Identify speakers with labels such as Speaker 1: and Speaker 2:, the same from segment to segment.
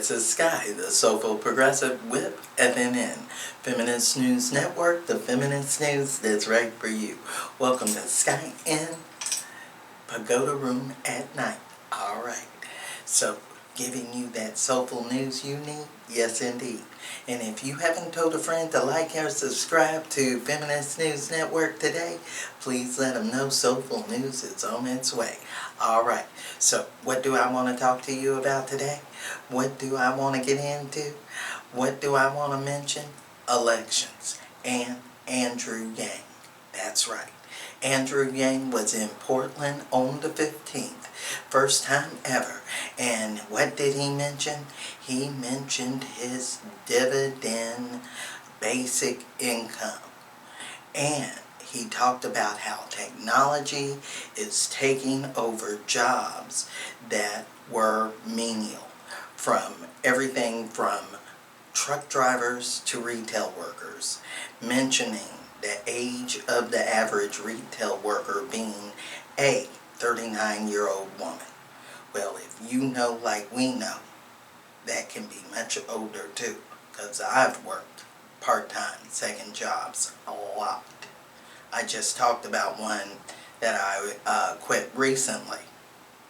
Speaker 1: This is Skye, the Soulful Progressive with FNN-Feminist News Network, the feminist news that's right for you. Welcome to Skye in Pagoda Room at Night. Alright, so giving you that soulful news you need? Yes, indeed. And if you haven't told a friend to like or subscribe to Feminist News Network today, please let them know Soulful News is on its way. Alright, so what do I want to talk to you about today? What do I want to get into? What do I want to mention? Elections and Andrew Yang. That's right. Andrew Yang was in Portland on the 15th. First time ever. And what did he mention? He mentioned his dividend basic income. And he talked about how technology is taking over jobs that were menial. From everything from truck drivers to retail workers. Mentioning the age of the average retail worker being a 39-year-old woman. Well, if you know like we know, that can be much older too, because I've worked part-time second jobs a lot. I just talked about one that I quit recently.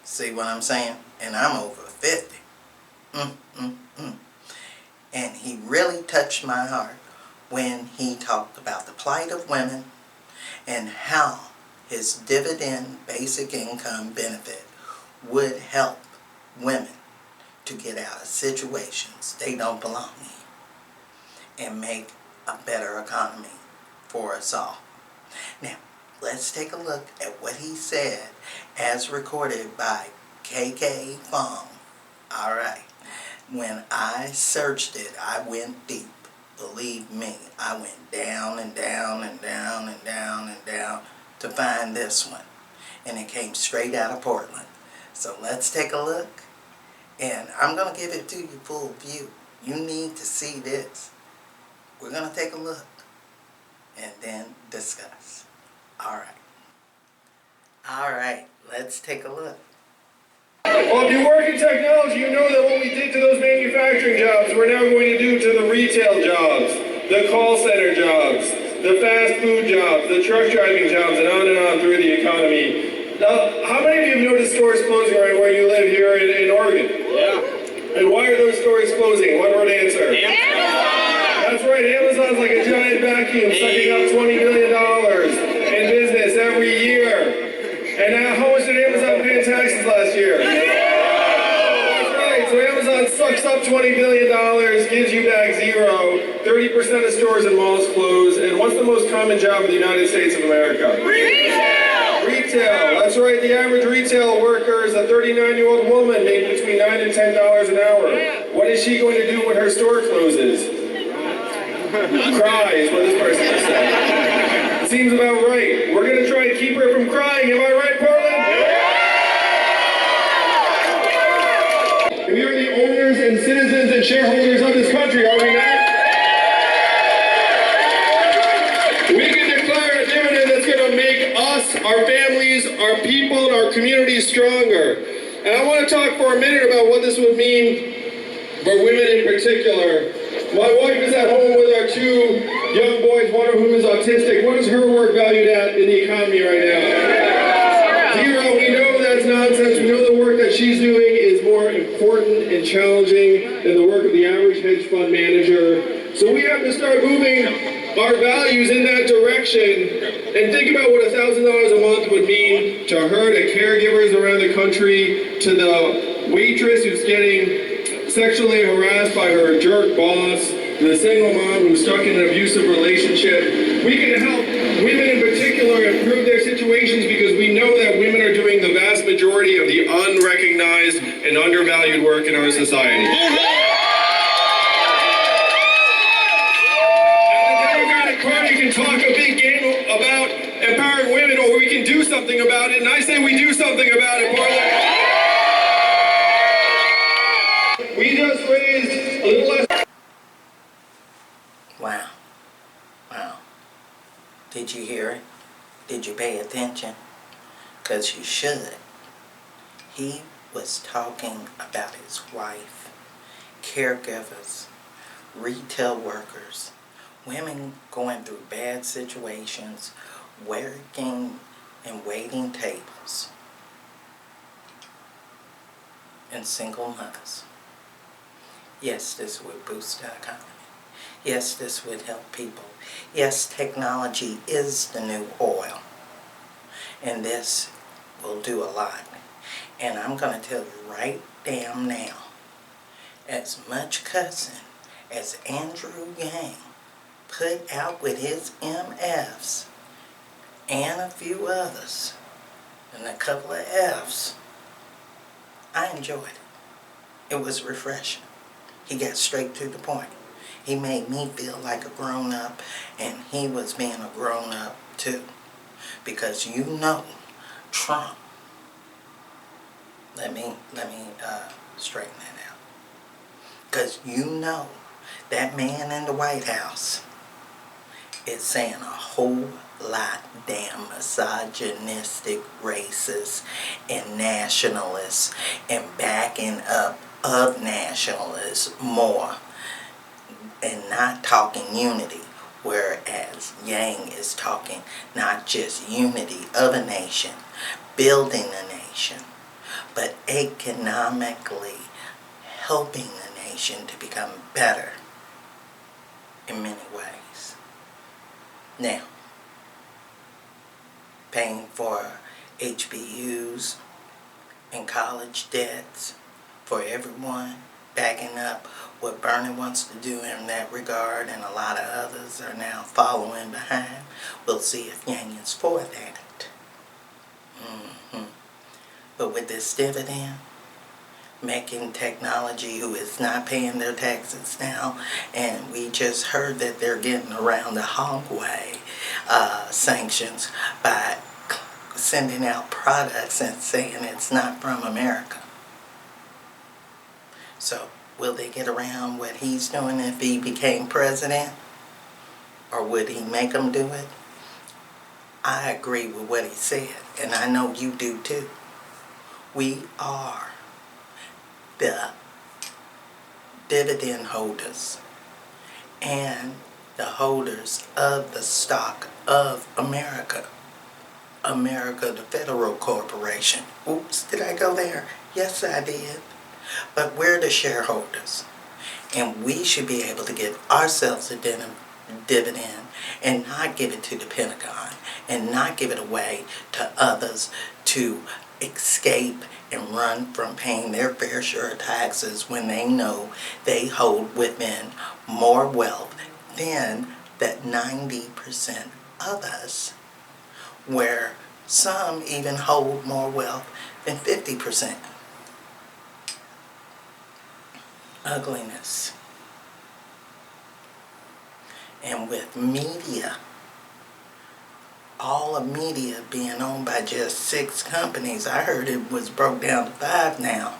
Speaker 1: See what I'm saying? And I'm over 50. And he really touched my heart when he talked about the plight of women and how his dividend basic income benefit would help women to get out of situations they don't belong in and make a better economy for us all. Now, let's take a look at what he said as recorded by KK Fong. Alright, when I searched it, I went deep. Believe me, I went down and down and down and down and down to find this one. And it came straight out of Portland. So let's take a look. And I'm going to give it to you full view. You need to see this. We're going to take a look and then discuss. Alright. Alright, let's take a look.
Speaker 2: Well, if you work in technology, you know that what we did to those manufacturing jobs, we're now going to do to the retail jobs, the call center jobs, the fast food jobs, the truck driving jobs, and on through the economy. Now, how many of you have noticed stores closing right where you live here in Oregon? Yeah. And why are those stores closing? One word answer. Amazon! That's right, Amazon's like a giant vacuum sucking up $20 billion in business every year. And now, how much did Amazon pay in taxes last year? That's right, so Amazon sucks up $20 billion, gives you back zero, 30% of stores and malls close, and what's the most common job in the United States of America? Retail! Retail, that's right, the average retail worker is a 39-year-old woman making between $9 and $10 an hour. What is she going to do when her store closes? Cry is what this person just said. Seems about right. We're going to try to keep her from crying. Am I right, Portland? Yeah. We are the owners and citizens and shareholders of this country, are we not? We can declare a dividend that's going to make us, our families, our people, and our communities stronger. And I want to talk for a minute about what this would mean for women in particular. My wife is at home with our two young boys, one of whom is autistic. What is her work valued at in the economy right now? Zero. We know that's nonsense. We know the work that she's doing is more important and challenging than the work of the average hedge fund manager. So we have to start moving our values in that direction and think about what $1,000 a month would mean to her, to caregivers around the country, to the waitress who's getting sexually harassed by her jerk boss, the single mom who's stuck in an abusive relationship. We can help women in particular improve their situations because we know that women are doing the vast majority of the unrecognized and undervalued work in our society. And the Democratic Party can talk a big game about empowering women, or we can do something about it, and I say we do something about it, Portland. We just raised a little less.
Speaker 1: Wow. Wow. Did you hear it? Did you pay attention? Because you should. He was talking about his wife caregivers, retail workers, women going through bad situations, working and waiting tables, and single mothers. Yes, this would boost the economy. Yes, this would help people. Yes, technology is the new oil. And this will do a lot. And I'm going to tell you right damn now, as much cussing as Andrew Yang put out with his MFs and a few others and a couple of Fs, I enjoyed it. It was refreshing. He got straight to the point. He made me feel like a grown-up, and he was being a grown-up too. Because you know, Trump, let me straighten that out. Because you know, that man in the White House is saying a whole lot damn misogynistic, racist, and nationalists, and backing up of nationalists more, and not talking unity, whereas Yang is talking not just unity of a nation, building a nation, but economically helping the nation to become better in many ways. Now, paying for HBUs and college debts for everyone, backing up what Bernie wants to do in that regard, and a lot of others are now following behind. We'll see if Yang is for that. But with this dividend, making technology who is not paying their taxes now, and we just heard that they're getting around the hogway sanctions by sending out products and saying it's not from America. So, will they get around what he's doing if he became president? Or would he make them do it? I agree with what he said, and I know you do too. We are the dividend holders and the holders of the stock of America. America, the federal corporation. Oops, did I go there? Yes, I did. But we're the shareholders, and we should be able to give ourselves a dividend and not give it to the Pentagon and not give it away to others to escape and run from paying their fair share of taxes when they know they hold within more wealth than that 90% of us, where some even hold more wealth than 50%. Ugliness. And with media, all of media being owned by just 6 companies, I heard it was broke down to 5 now.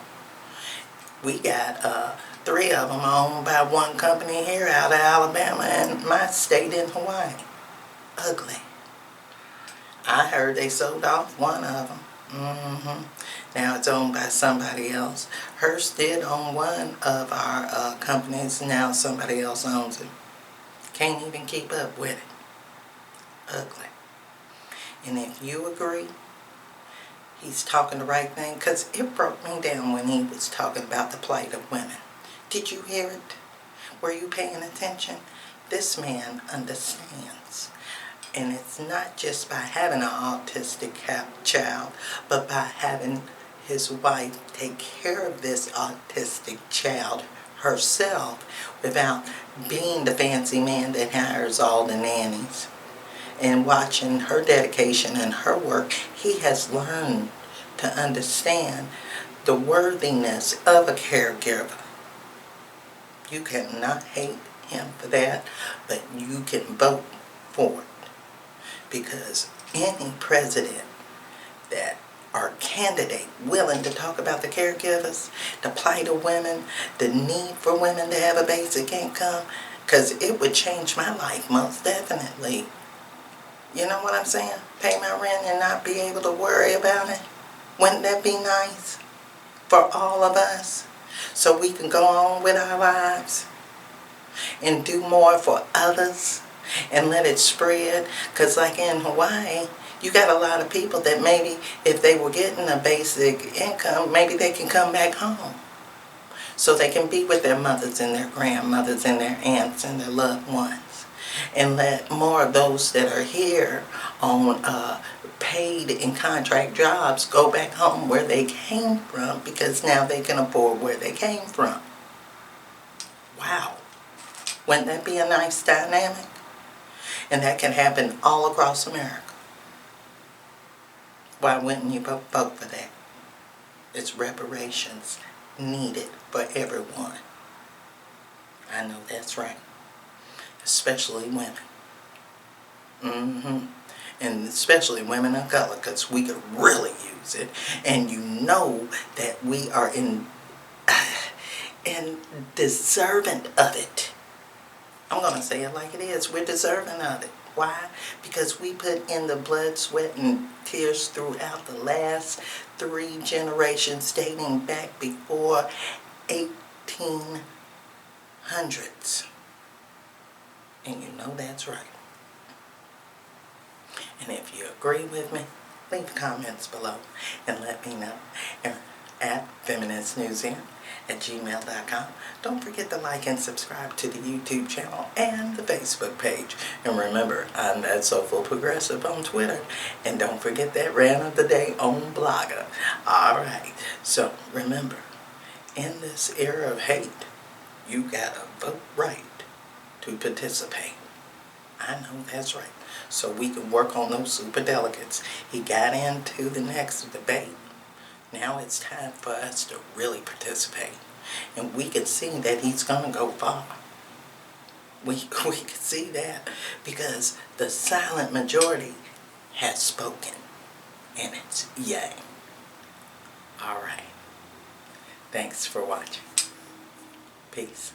Speaker 1: We got 3 of them owned by one company here out of Alabama and my state in Hawaii. Ugly. I heard they sold off one of them. Now it's owned by somebody else. Hearst did own one of our companies. Now somebody else owns it. Can't even keep up with it. Ugly. And if you agree, he's talking the right thing, because it broke me down when he was talking about the plight of women. Did you hear it? Were you paying attention? This man understands. And it's not just by having an autistic child, but by having his wife take care of this autistic child herself without being the fancy man that hires all the nannies. And watching her dedication and her work, he has learned to understand the worthiness of a caregiver. You cannot hate him for that, but you can vote for it. Because any president that or candidate willing to talk about the caregivers, the plight of women, the need for women to have a basic income, because it would change my life most definitely. You know what I'm saying? Pay my rent and not be able to worry about it. Wouldn't that be nice for all of us? so we can go on with our lives and do more for others and let it spread. Because like in Hawaii, you got a lot of people that maybe if they were getting a basic income, maybe they can come back home so they can be with their mothers and their grandmothers and their aunts and their loved ones, and let more of those that are here on paid and contract jobs go back home where they came from, because now they can afford where they came from. Wow. Wouldn't that be a nice dynamic? And that can happen all across America. Why wouldn't you vote for that? It's reparations needed for everyone. I know that's right. Especially women. And especially women of color, because we could really use it. And you know that we are in deserving of it. I'm going to say it like it is. We're deserving of it. Why? Because we put in the blood, sweat, and tears throughout the last 3 generations dating back before 1800s. And you know that's right. And if you agree with me, leave comments below and let me know. And at FeministNewsN@gmail.com. Don't forget to like and subscribe to the YouTube channel and the Facebook page. And remember, I'm that Soulful Progressive on Twitter. And don't forget that rant of the day on Blogger. Alright, so remember, in this era of hate, you gotta vote right to participate. I know that's right. So we can work on those super delegates. He got into the next debate. Now it's time for us to really participate. And we can see that he's going to go far. We can see that because the silent majority has spoken. And it's yay. Alright. Thanks for watching. Peace.